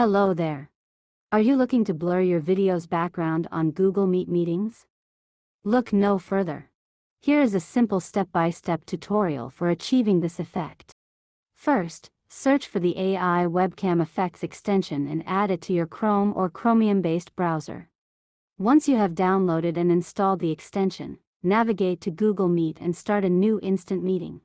Hello there. Are you looking to blur your video's background on Google Meet meetings? Look no further. Here is a simple step-by-step tutorial for achieving this effect. First, search for the AI Webcam Effects extension and add it to your Chrome or Chromium-based browser. Once you have downloaded and installed the extension, navigate to Google Meet and start a new instant meeting.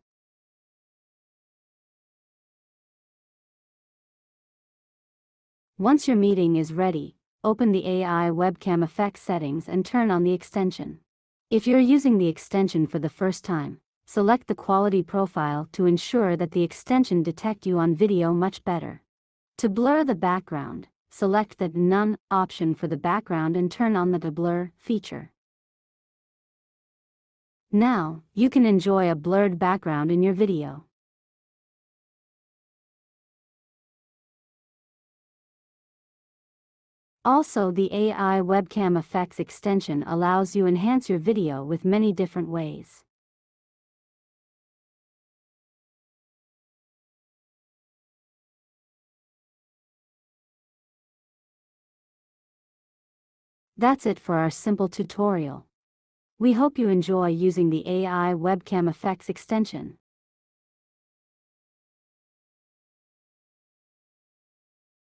Once your meeting is ready, open the AI Webcam Effects settings and turn on the extension. If you're using the extension for the first time, select the quality profile to ensure that the extension detects you on video much better. To blur the background, select the None option for the background and turn on the Blur feature. Now, you can enjoy a blurred background in your video. Also, the AI Webcam Effects extension allows you enhance your video with many different ways. That's it for our simple tutorial. We hope you enjoy using the AI Webcam Effects extension.